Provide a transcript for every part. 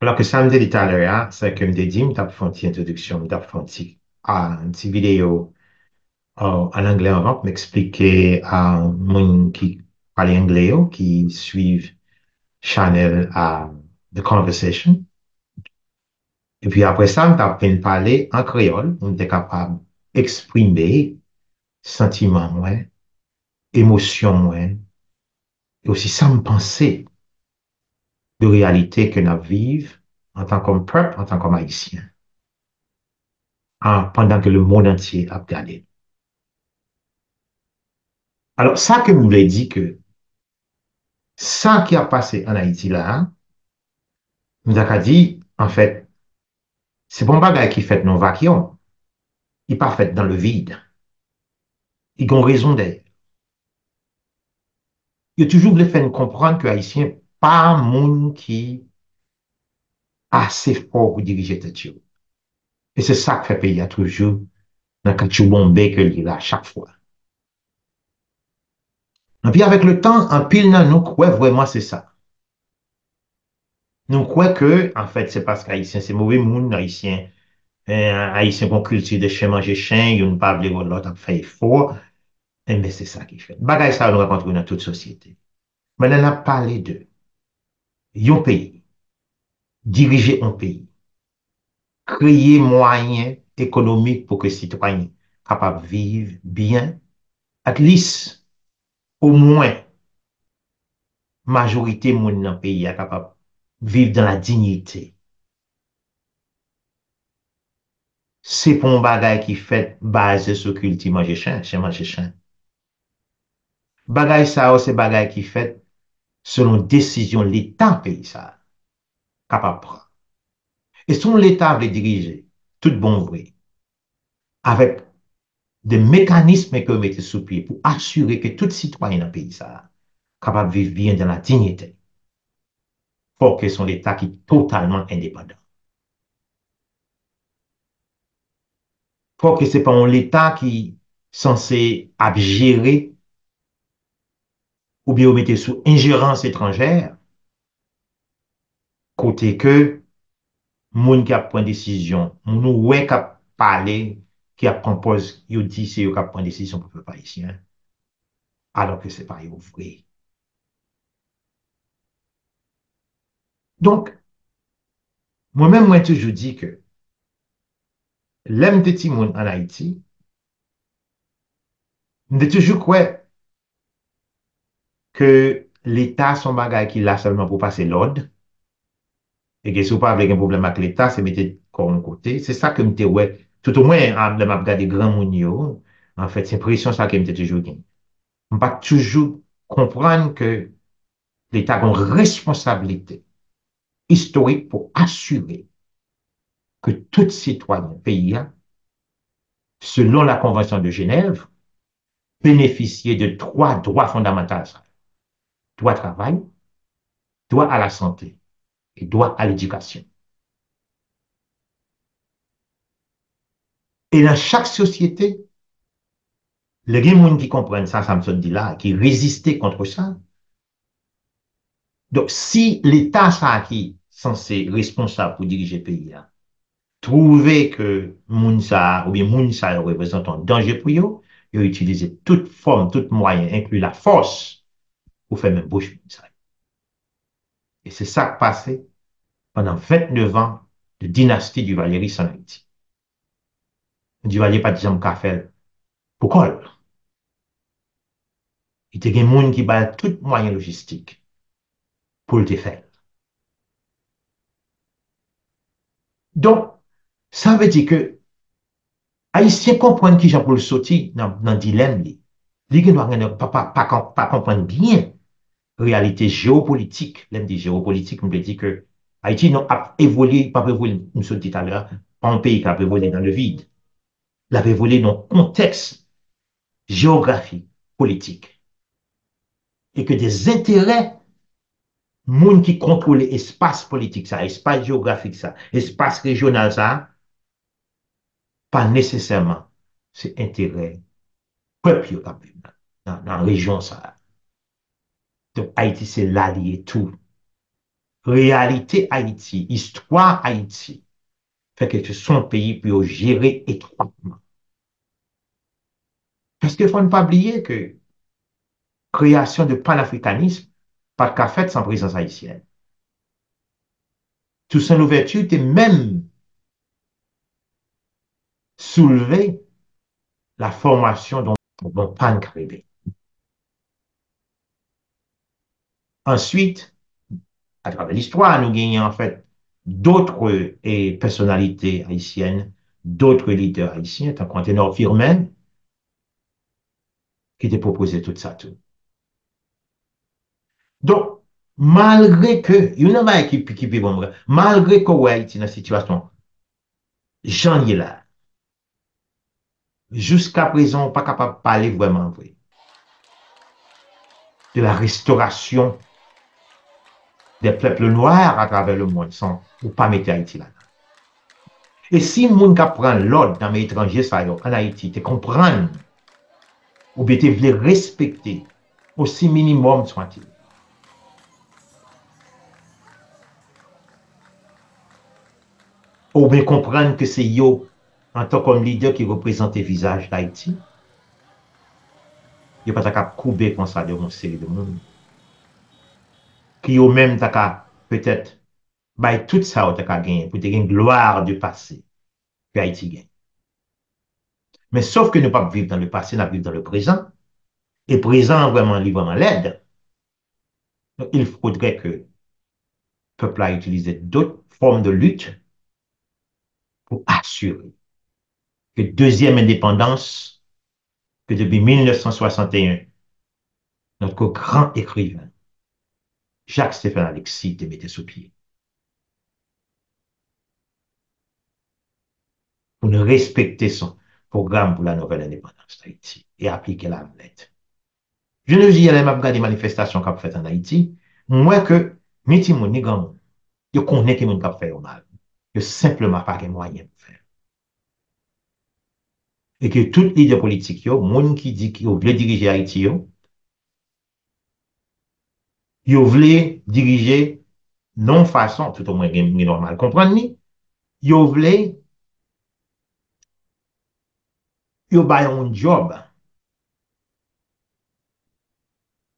Alors que ça me dit tout à l'heure, hein, c'est que me dit, me tape fait une petite introduction, me tape fait une petite vidéo en anglais avant pour m'expliquer à mon qui parle anglais ou qui suivent channel The Conversation. Et puis après ça, me tape fait parler en créole, on était capable d'exprimer sentiments, ouais, émotions, ouais, et aussi ça me penser de réalité que nous vivons en tant que peuple, en tant qu'Haïtien, pendant que le monde entier a regardé. Alors, ça que vous voulez dire que ça qui a passé en Haïti là, nous avons dit, en fait, c'est bon bagage qui fait nos vacuums. Il n'est pas fait dans le vide. Ils ont raison d'être. Il a toujours voulu faire comprendre que Haïtien, pas un monde qui est assez fort pour diriger cette chose. Et c'est ça que fait pays à toujours, dans le cas bombé que il a à chaque fois. Et puis avec le temps, en pile, nous croyons vraiment c'est ça. Nous croyons que, en fait, c'est parce qu'Haïtien, c'est mauvais monde, Haïtien. Haïtien qu'on culture de chien manger chien, ils ne pas l'autre a fait fort. Eh bien, c'est ça qui fait. Bagay ça, nous rencontrons dans toute société. Maintenant, on a parlé de un pays, diriger un pays, créer moyens économiques pour que les citoyens capables de vivre bien, at least, au moins, majorité de monde dans le pays est capable de vivre dans la dignité. C'est pour un bagay qui fait base sur culture manger chien manger chien. Bagay ça, c'est bagay qui fait selon décision de l'État pays ça, capable de prendre. Et son l'État veut diriger, tout bon vrai, avec des mécanismes que vous mettez sous pied pour assurer que tout citoyen dans le pays ça, capable de vivre bien dans la dignité, pour que son État qui est totalement indépendant. Pour que ce n'est pas un État qui est censé gérer ou bien mettre sous ingérence étrangère, côté que moun qui a pris décision, moun ouais qui a parlé, qui a proposé, il dit c'est eux qui a pris décision pour le peuple haïtien, alors que ce n'est pas vrai. Donc, moi-même, moi, toujours dit que l'aime de petit monde en Haïti, je toujours croire que l'État, son bagage qui l'a seulement pour passer l'ordre, et que si vous pas avec un problème avec l'État, c'est mettre comme côté. C'est ça que me ouais. Tout au moins, en m'a regardé grand moun en fait, c'est l'impression ça que me toujours gagné. On pas toujours comprendre que l'État a une responsabilité historique pour assurer que tout citoyen pays, selon la Convention de Genève, bénéficie de trois droits fondamentaux. Droit au travail, droit à la santé et droit à l'éducation. Et dans chaque société, les gens qui comprennent ça, ça me dit là, qui résistaient contre ça. Donc, si l'État, ça qui est censé responsable pour diriger le pays, là, trouver que Mounsa ou bien Mounsa représente un danger pour eux, ils ont utilisé toute forme, tout moyen, inclus la force, pour faire même bouche Mounsa. Et c'est ça qui passé pendant 29 ans de dynastie du Valéry en Haïti. Du Valéry, pas de exemple qu'a fait pour col. Il y a des gens qui ont tout moyen logistique pour le faire. Donc, ça veut dire que Haïtiens comprennent qui j'ai pour le sortir dans le dilemme. Ils ne pas comprendre bien la réalité géopolitique. L'aime dit géopolitique, on peut dire que Haïti n'a évolué, pas évolué, nous sommes dit tout à l'heure, pas un pays qui a évolué dans le vide. Il a évolué dans le contexte géographique, politique. Et que des intérêts, monde qui contrôle l'espace politique, ça, espace géographique, ça, espace régional, ça, pas nécessairement c'est intérêt peuple dans la région ça. Donc Haïti c'est l'allié tout réalité Haïti, histoire Haïti, fait que son pays peut gérer étroitement. Parce qu'il ne faut pas oublier que création de panafricanisme, pas qu'à fait sans présence haïtienne. Toussaint Louverture était même soulevé la formation d'un pan-caribé. Ensuite, à travers l'histoire, nous gagnons en fait d'autres personnalités haïtiennes, d'autres leaders haïtiens, tant qu'on Ténor Firmin, qui t'a proposé tout ça. Tout. Donc, malgré que, il y a une qui peut bon, malgré que Haïti dans la situation, j'en ai là, jusqu'à présent, pas capable de parler vraiment vrai, de la restauration des peuples noirs à travers le monde, sans ou pas mettre Haïti là. Et si moun ka prend l'ordre dans mes étrangers, ça en Haïti, te comprendre, ou bien te voulez respecter, aussi minimum soit-il. Ou bien comprendre que c'est yo, en tant que leader qui représente le visage d'Haïti, yo pas ta cap couper comme ça de mon série de monde. Qui yo même ta cap peut-être, by tout ça, ta cap gagner, pour te gagner gloire du passé, que Haïti gagne. Mais sauf que nous ne pouvons pas vivre dans le passé, nous vivons dans le présent. Et présent, vraiment l'aide. Donc, il faudrait que le peuple a utilisé d'autres formes de lutte pour assurer que deuxième indépendance, que depuis 1961, notre grand écrivain, Jacques-Stéphane Alexis, te mettait sous pied. Pour ne respecter son programme pour la nouvelle indépendance d'Haïti et appliquer la lettre. Je ne dis pas que des manifestations qu'on fait en Haïti, moi que, meti moun ni gan, je connais que moun kap fait mal. Je simplement pas de moyen de faire. Et que toute idée politique, yo, moun qui dit qu'ils veulent diriger Haïti, yo veulent diriger non façon, tout au moins, normal, comprendre ni? Yo veulent, yo bay un job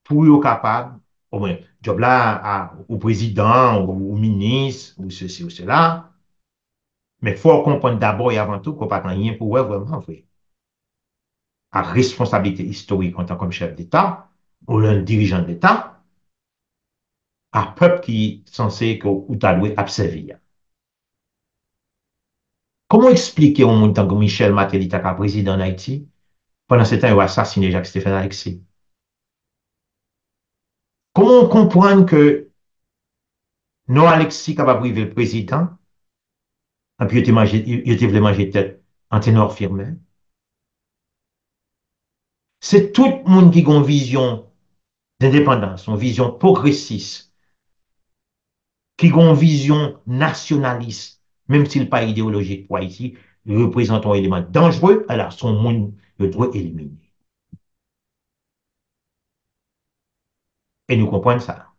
pour yo capable, au moins, job là, au président, au ministre, ou ceci ou cela, mais il faut comprendre d'abord et avant tout qu'on pas rien pour vraiment vrai. À responsabilité historique en tant que chef d'État, ou un dirigeant d'État, à peuple qui est censé ou t'allouer observer. Comment expliquer au monde tant que Michel Martelly était président d'Haïti, pendant ce temps, il a assassiné Jacques-Stéphane Alexis? Comment comprendre que non Alexis capable de priver le président, et puis il voulu manger tête en Ténor Firmin? C'est tout le monde qui a une vision d'indépendance, une vision progressiste, qui a une vision nationaliste, même s'il n'est pas idéologique pour Haïti, représente un élément dangereux, alors son monde doit éliminer. Et nous comprenons ça.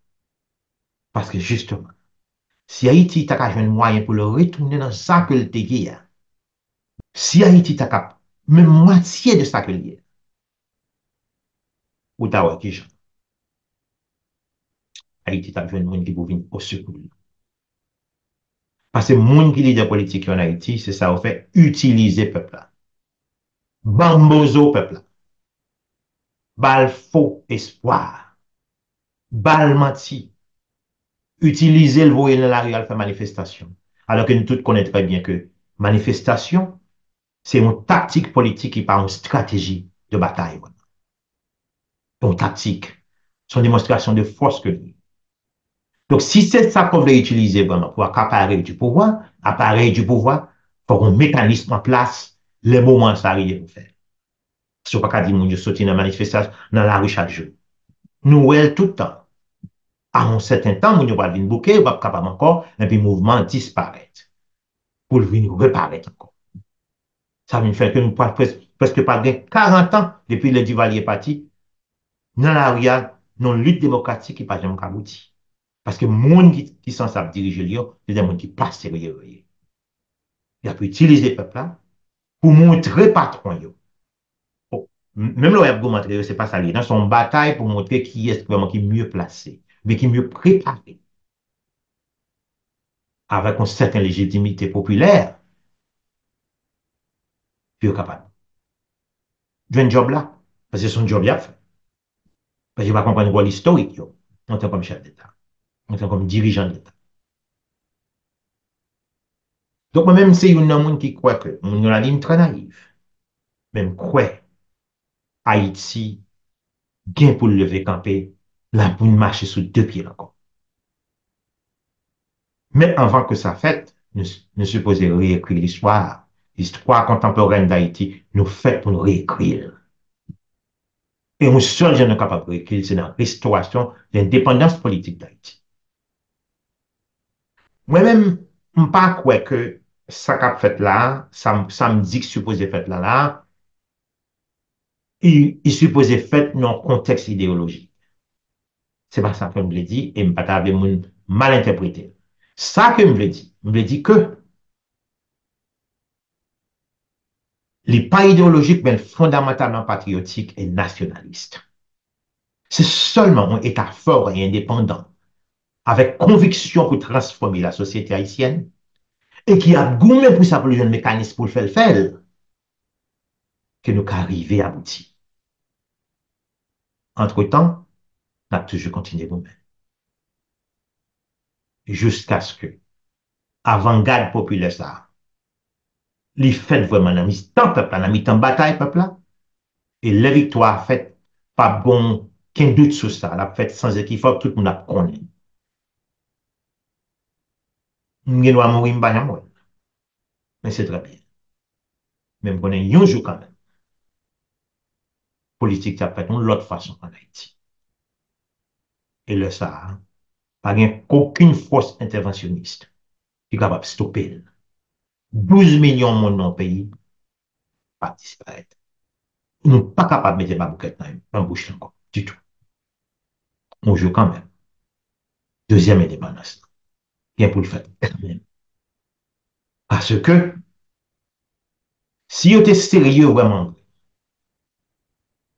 Parce que justement, si Haïti a un moyen pour le retourner dans ça que le TGA, si Haïti a même moitié de ça que le ou ta qui Haïti a besoin de monde qui peut venir au secours. Parce que le monde qui est leader politique en Haïti, c'est ça, au fait, utiliser le peuple là. Bambozo peuple là. Bal faux espoir. Bal menti. Utiliser le voyer dans la rue à faire manifestation. Alors que nous tous connaissons très bien que manifestation, c'est une tactique politique qui part une stratégie de bataille. Une tactique. C'est une démonstration de force que nous. Donc, si c'est ça qu'on veut utiliser vraiment pour accaparer du pouvoir, il faut un mécanisme en place, les moments ça arrive pour faire. Si on ne peut pas dire, mon Dieu, sortir dans la manifestation, dans la rue chaque jour. Nous, elle, tout le temps. À un certain temps, on va venir bouquer, on va capable encore, et puis le mouvement disparaît. Pour venir reparaître encore. Ça veut faire que nous presque pas 40 ans depuis le Duvalier parti, dans la rue, dans la lutte démocratique qui n'a pas jamais abouti. Parce que le monde qui sont censé diriger Lyon, c'est des gens qui pas sérieux. Il a pu utiliser le peuple là pour montrer patron. Bon, même le web montrer, c'est pas ça. Dans son bataille pour montrer qui est vraiment qui est mieux placé, mais qui est mieux préparé, avec une certaine légitimité populaire, puis capable de un job là. Parce que son job, il a fait. Parce qu'il va comprendre le rôle historique, yo, en tant que chef d'État, en tant que dirigeant d'État. Donc, moi-même, c'est une monde qui croit que, on a la ligne très naïve, même croit Haïti, bien pour le lever camper, là, pour marcher sous deux pieds encore. Mais avant que ça fait, nous supposons réécrire l'histoire. L'histoire contemporaine d'Haïti, nous fait pour nous réécrire. Et un seul jeune capable de réécrire, c'est dans la restauration de l'indépendance politique d'Haïti. Moi-même, je ne pas croire que ça qu'a fait là, ça me dit que supposé fait là, il supposé fait dans un contexte idéologique. C'est pas ça que je me dit et je ne pas mal interprété. Ça que je me dit que les pas idéologiques, mais fondamentalement patriotiques et nationalistes. C'est seulement un État fort et indépendant, avec conviction pour transformer la société haïtienne, et qui a gourmé pour ça pour le mécanisme pour le faire, que nous arrivons à aboutir. Entre-temps, on a toujours continué nous-mêmes. Jusqu'à ce que, avant-garde populaire, ça, les fêtes vraiment dans mi-temps peuple, dans mi-temps bataille peuple là, et les victoires faites, pas bon, qu'un doute sur ça, la fête sans équivoque, tout le monde a connu. Nous allons mourir, mais c'est très bien. Même qu'on ait un jour quand même, politique qui a fait l'autre façon en Haïti. Et le ça, pas aucune force interventionniste qui est capable de stopper. 12 millions de monde dans le pays, pas disparaître. Nous ne sommes pas capables de mettre ma bouquette dans la bouche encore, du tout. On joue quand même. Deuxième indépendance. Bien pour le faire, quand même. Parce que, si vous êtes sérieux vraiment,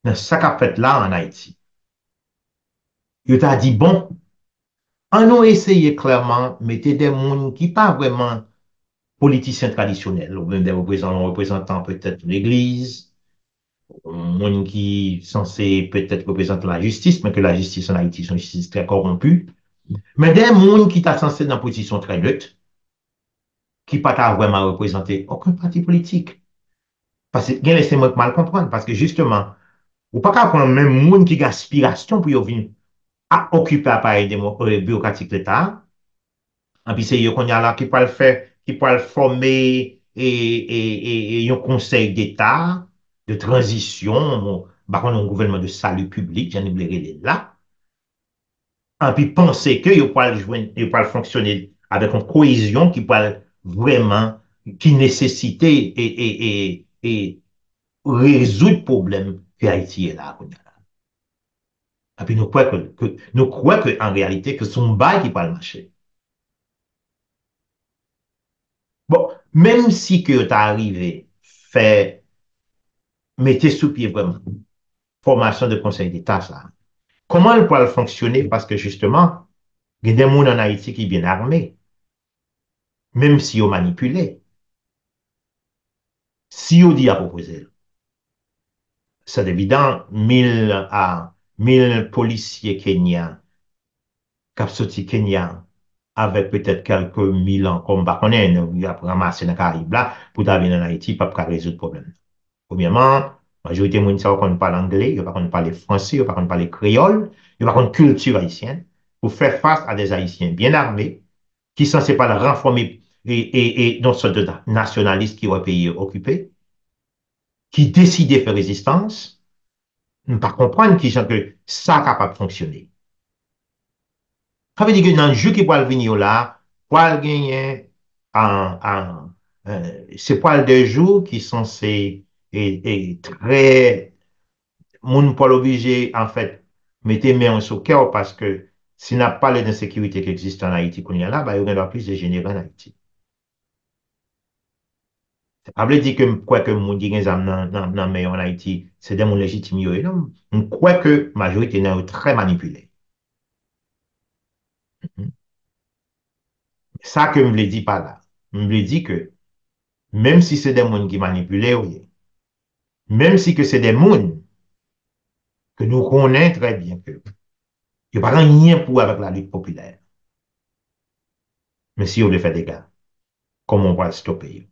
dans ce qu'a fait là en Haïti, vous avez dit, bon, on a essayé clairement de mettre des gens qui pas vraiment politiciens traditionnels, ou même des représentants peut-être de l'Église, monde qui est censé peut-être représenter la justice, mais que la justice en Haïti, c'est une justice très corrompue. Mais des gens qui sont censés dans une position très neutre, qui ne pas vraiment représenter aucun parti politique. Parce que, laissez-moi mal comprendre, parce que justement, ou pas qu'à prendre même monde qui a aspiration pour venir à occuper l'appareil bureaucratique de l'État, et puis c'est eux qu'on y a là qui peut le faire, qui peut le former et un conseil d'État de transition, par contre, un gouvernement de salut public, j'en ai là, et puis penser que ils peuvent fonctionner avec une cohésion qui peut vraiment, qui nécessite et résoudre le problème que Haïti est là. Et puis nous croyons qu'en réalité, que son bail qui peut marcher. Bon, même si que tu arrivé, fait, mettez sous pied vraiment, formation de conseil d'État, ça. Comment elle peut fonctionner? Parce que justement, il y a des gens en Haïti qui sont bien armés, même si ils manipulés. Si on dit à proposer, c'est évident, 1000 policiers kenyans, cap sorti Kenya, avec peut-être quelques mille ans comme bah, on est, il a ramassé dans les Caraïbes là, pour aller en Haïti, pas résoudre le problème. Premièrement, la majorité de gens qui parle anglais, ils ne parlent français, ils ne parlent créole, ils ne parlent culture haïtienne, pour faire face à des Haïtiens bien armés, qui sont censés pas le renforcer et dans ce de nationalistes qui ont pays occupé, qui décidaient de faire résistance, ne pas comprendre qui sont que ça est capable de fonctionner. Ça veut dire que dans le jeu qui peut venir là, pour gagner c'est pas de jour qui sont censés et très moun pas obligé en fait mettez main sur cœur parce que si n'a pas l'insécurité qui existe en Haïti qu'on y a là, bah, il y aura plus de généraux en Haïti. Ça veut dire que quoi que moun qui gen zam nan mais en Haïti, c'est des moun légitimes yo, et non. Je crois que la majorité est très manipulée. Ça que je me dit pas là. Je me dit que même si c'est des moun qui manipulent, oui, même si que c'est des moun que nous connaissons très bien que il n'y a pas rien pour avec la lutte populaire. Mais si on veut faire des gars, comment on va le stopper?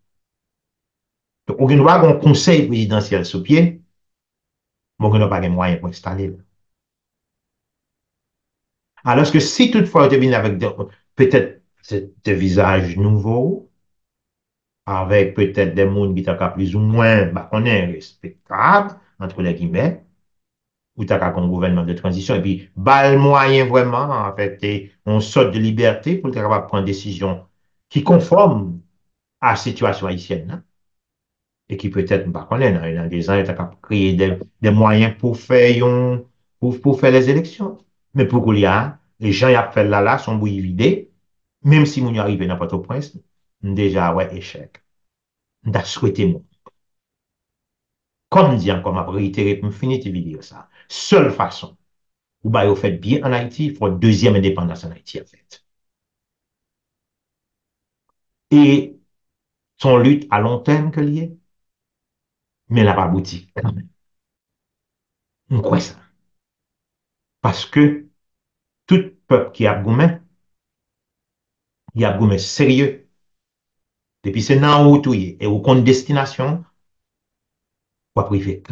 Donc, on doit avoir un conseil présidentiel sous pied, mais on n'a pas de moyens pour installer. Alors que si toutefois on vient avec peut-être des visages nouveaux, avec peut-être des mondes qui sont plus ou moins, bah, on est respectable, entre les guillemets, ou tu as un gouvernement de transition, et puis, bah, le moyen vraiment, en fait, on saute de liberté pour être capable de prendre des décisions qui conforment à la situation haïtienne, hein, et qui peut-être, bah, on est dans des ans, tu as créer des moyens pour faire les élections. Mais pour qu'il y a, les gens qui ont fait là, sont bouillis vidés, même si nous y arrivons dans Port-au-Prince, déjà, ouais, échec. On a souhaité, moi. Comme dit encore, ma réitéré, pour me finir de dire ça. Seule façon, où bah, vous faites bien en Haïti, il faut une deuxième indépendance en Haïti, en fait. Et son lutte à long terme que lié, mais elle n'a pas abouti, quand même. On croit ça. Parce que tout peuple qui a gourmet, il a gourmet sérieux. Depuis c'est dans où tout y est, et au compte destination, pas privé.